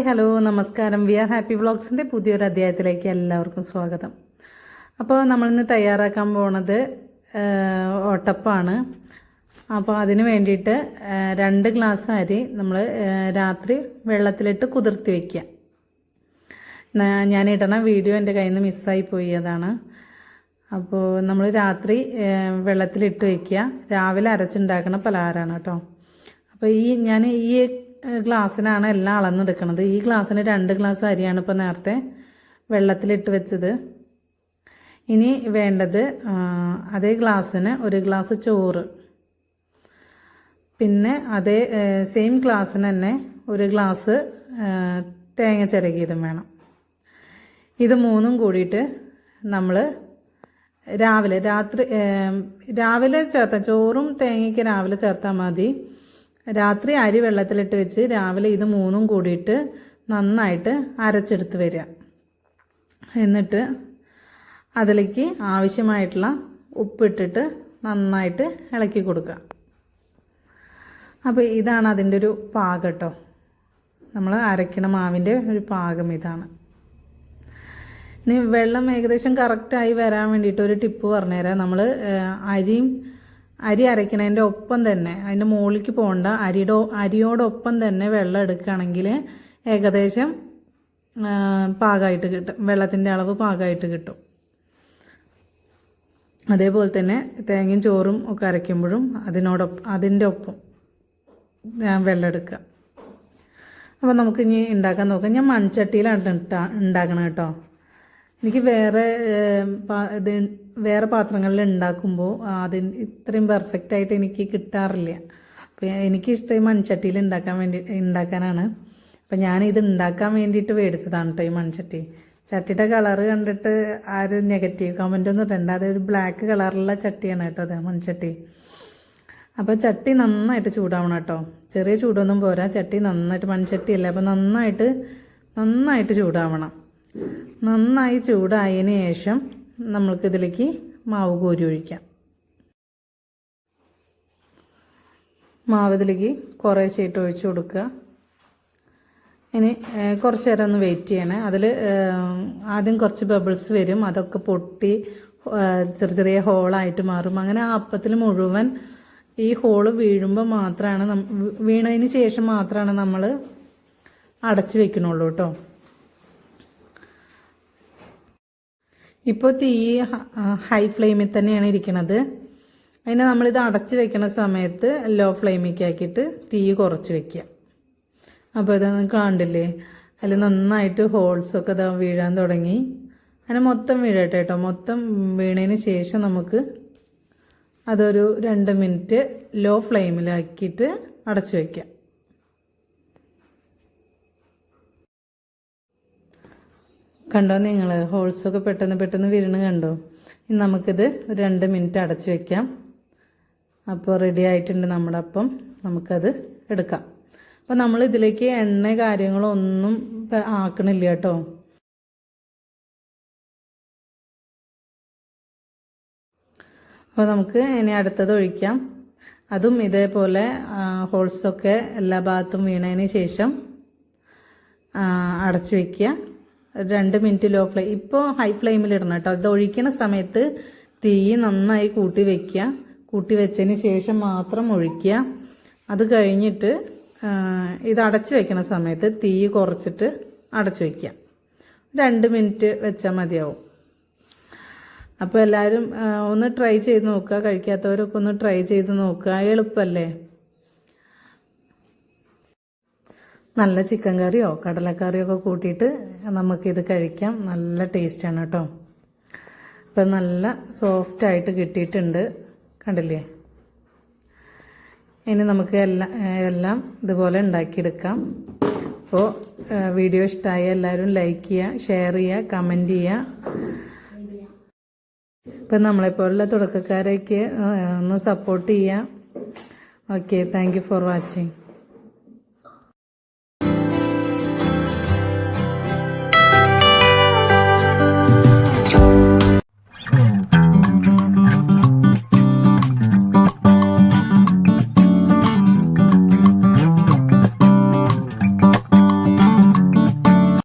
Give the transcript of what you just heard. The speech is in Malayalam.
ഹലോ നമസ്കാരം. വി ആർ ഹാപ്പി വ്ളോഗ്സിൻ്റെ പുതിയൊരു അധ്യായത്തിലേക്ക് എല്ലാവർക്കും സ്വാഗതം. അപ്പോൾ നമ്മളിന്ന് തയ്യാറാക്കാൻ പോണത് ഓട്ടപ്പാണ്. അപ്പോൾ അതിന് വേണ്ടിയിട്ട് 2 ഗ്ലാസ് അരി നമ്മൾ രാത്രി വെള്ളത്തിലിട്ട് കുതിർത്തി വയ്ക്കുക. ഞാൻ ഇടണ വീഡിയോ എൻ്റെ കയ്യിൽ നിന്ന് മിസ്സായി പോയി, അതാണ്. അപ്പോൾ നമ്മൾ രാത്രി വെള്ളത്തിലിട്ട് വയ്ക്കുക. രാവിലെ അരച്ചുണ്ടാക്കുന്ന പലഹാരമാണ് കേട്ടോ. അപ്പോൾ ഞാൻ ഈ ഗ്ലാസ്സിനാണ് എല്ലാം അളന്നെടുക്കുന്നത്. ഈ ഗ്ലാസ്സിന് 2 ഗ്ലാസ് അരിയാണ് ഇപ്പോൾ നേരത്തെ വെള്ളത്തിലിട്ട് വെച്ചത്. ഇനി വേണ്ടത് അതേ ഗ്ലാസ്സിന് 1 ഗ്ലാസ് ചോറ്, പിന്നെ അതേ സെയിം ഗ്ലാസ്സിന് തന്നെ 1 ഗ്ലാസ് തേങ്ങ ചിരകിയതും വേണം. ഇത് മൂന്നും കൂടിയിട്ട് നമ്മൾ രാവിലെ ചേർത്താൽ, ചോറും തേങ്ങയ്ക്ക് രാവിലെ ചേർത്താൽ മതി. രാത്രി അരി വെള്ളത്തിലിട്ട് വെച്ച് രാവിലെ ഇത് മൂന്നും കൂടിയിട്ട് നന്നായിട്ട് അരച്ചെടുത്ത് വരിക. എന്നിട്ട് അതിലേക്ക് ആവശ്യമായിട്ടുള്ള ഉപ്പിട്ടിട്ട് നന്നായിട്ട് ഇളക്കി കൊടുക്കുക. അപ്പോൾ ഇതാണ് അതിൻ്റെ ഒരു പാകം കേട്ടോ. നമ്മൾ അരയ്ക്കണ മാവിൻ്റെ ഒരു പാകം ഇതാണ്. ഇനി വെള്ളം ഏകദേശം കറക്റ്റായി വരാൻ വേണ്ടിയിട്ട് ഒരു ടിപ്പ് പറഞ്ഞുതരാം. നമ്മൾ അരി അരയ്ക്കണതിൻ്റെ ഒപ്പം തന്നെ, അതിൻ്റെ മുകളിലേക്ക് പോകണ്ട, അരിയോടൊപ്പം തന്നെ വെള്ളം എടുക്കുകയാണെങ്കിൽ ഏകദേശം പാകമായിട്ട് കിട്ടും, വെള്ളത്തിൻ്റെ അളവ് പാകമായിട്ട് കിട്ടും. അതേപോലെ തന്നെ തേങ്ങയും ചോറും ഒക്കെ അരയ്ക്കുമ്പോഴും അതിൻ്റെ ഒപ്പം വെള്ളം എടുക്കുക. അപ്പോൾ നമുക്ക് ഇനി ഉണ്ടാക്കാൻ നോക്കാം. ഞാൻ മൺചട്ടിയിലാണ് ഉണ്ടാക്കണം കേട്ടോ. എനിക്ക് വേറെ പാത്രങ്ങളിൽ ഉണ്ടാക്കുമ്പോൾ അതിന് ഇത്രയും പെർഫെക്റ്റായിട്ട് എനിക്ക് കിട്ടാറില്ല. അപ്പോൾ എനിക്കിഷ്ടം മൺചട്ടിയിൽ ഉണ്ടാക്കാനാണ്. അപ്പോൾ ഞാനിത് ഉണ്ടാക്കാൻ വേണ്ടിയിട്ട് മേടിച്ചതാണ് കേട്ടോ ഈ മൺചട്ടി. ചട്ടിയുടെ കളറ് കണ്ടിട്ട് ആരും നെഗറ്റീവ് കമൻ്റ് ഒന്നും ഇടണ്ട. അതൊരു ബ്ലാക്ക് കളറുള്ള ചട്ടിയാണ് കേട്ടോ അത്, മൺചട്ടി. അപ്പോൾ ചട്ടി നന്നായിട്ട് ചൂടാവണം കേട്ടോ. ചെറിയ ചൂടൊന്നും പോരാ, ചട്ടി നന്നായിട്ട്, മൺചട്ടിയല്ലേ, അപ്പോൾ നന്നായിട്ട് ചൂടാവണം. നന്നായി ചൂടായതിന് ശേഷം നമ്മൾക്കിതിലേക്ക് മാവ് കോരി ഒഴിക്കാം. മാവ് ഇതിലേക്ക് കുറേശ്ശായിട്ട് ഒഴിച്ചു കൊടുക്കുക. ഇനി കുറച്ച് നേരം ഒന്ന് വെയിറ്റ് ചെയ്യണേ. അതിൽ ആദ്യം കുറച്ച് ബബിൾസ് വരും, അതൊക്കെ പൊട്ടി ചെറിയ ഹോളായിട്ട് മാറും. അങ്ങനെ ആ അപ്പത്തിൽ മുഴുവൻ ഈ ഹോള് വീണതിന് ശേഷം മാത്രമാണ് നമ്മൾ അടച്ചു വെക്കണുള്ളൂ കേട്ടോ. ഇപ്പോൾ തീ ഹൈ ഫ്ലെയിമിൽ തന്നെയാണ് ഇരിക്കുന്നത്. അതിന് നമ്മളിത് അടച്ച് വെക്കുന്ന സമയത്ത് ലോ ഫ്ലെയിമിലേക്ക് ആക്കിയിട്ട് തീ കുറച്ച് വെക്കുക. അപ്പോൾ ഇത് കണ്ടില്ലേ, അതിൽ നന്നായിട്ട് ഹോൾസൊക്കെ ഇതാ വീഴാൻ തുടങ്ങി. അങ്ങനെ മൊത്തം വീഴട്ടെ കേട്ടോ. മൊത്തം വീണതിന് ശേഷം നമുക്ക് അതൊരു 2 മിനിറ്റ് ലോ ഫ്ലെയിമിലാക്കിയിട്ട് അടച്ചു വയ്ക്കാം. കണ്ടോ നിങ്ങൾ, ഹോൾസൊക്കെ പെട്ടെന്ന് വീണ് കണ്ടോ. ഇനി നമുക്കിത് ഒരു 2 മിനിറ്റ് അടച്ച് വയ്ക്കാം. അപ്പോൾ റെഡി ആയിട്ടുണ്ട് നമ്മുടെ അപ്പം. നമുക്കത് എടുക്കാം. അപ്പോൾ നമ്മൾ ഇതിലേക്ക് എണ്ണ കാര്യങ്ങളൊന്നും ആക്കണില്ല കേട്ടോ. അപ്പോൾ നമുക്ക് ഇനി അടുത്തത് ഒഴിക്കാം. അതും ഇതേപോലെ ഹോൾസൊക്കെ എല്ലാ ഭാഗത്തും വീണതിന് ശേഷം അടച്ചു വയ്ക്കുക. 2 മിനിറ്റ് ലോ ഫ്ലെയിം, ഇപ്പോൾ ഹൈ ഫ്ലെയിമിൽ ഇടണം കേട്ടോ. ഇത് ഒഴിക്കുന്ന സമയത്ത് തീ നന്നായി കൂട്ടി വയ്ക്കുക. കൂട്ടി വെച്ചതിന് ശേഷം മാത്രം ഒഴിക്കുക. അത് കഴിഞ്ഞിട്ട് ഇത് അടച്ചു വയ്ക്കുന്ന സമയത്ത് തീ കുറച്ചിട്ട് അടച്ചു വയ്ക്കുക. 2 മിനിറ്റ് വെച്ചാൽ മതിയാവും. അപ്പോൾ എല്ലാവരും ഒന്ന് ട്രൈ ചെയ്ത് നോക്കുക. കഴിക്കാത്തവരൊക്കെ ഒന്ന് ട്രൈ ചെയ്ത് നോക്കുക. എളുപ്പമല്ലേ. നല്ല ചിക്കൻ കറിയോ കടലക്കറിയോ ഒക്കെ കൂട്ടിയിട്ട് നമുക്കിത് കഴിക്കാം. നല്ല ടേസ്റ്റാണ് കേട്ടോ. ഇപ്പം നല്ല സോഫ്റ്റായിട്ട് കിട്ടിയിട്ടുണ്ട്, കണ്ടില്ലേ. ഇനി നമുക്ക് എല്ലാം ഇതുപോലെ ഉണ്ടാക്കിയെടുക്കാം. അപ്പോൾ വീഡിയോ ഇഷ്ടമായ എല്ലാവരും ലൈക്ക് ചെയ്യുക, ഷെയർ ചെയ്യുക, കമൻറ്റ് ചെയ്യുക. ഇപ്പം നമ്മളെപ്പോലുള്ള തുടക്കക്കാരേക്ക് ഒന്ന് സപ്പോർട്ട് ചെയ്യുക. Okay, thank you for watching.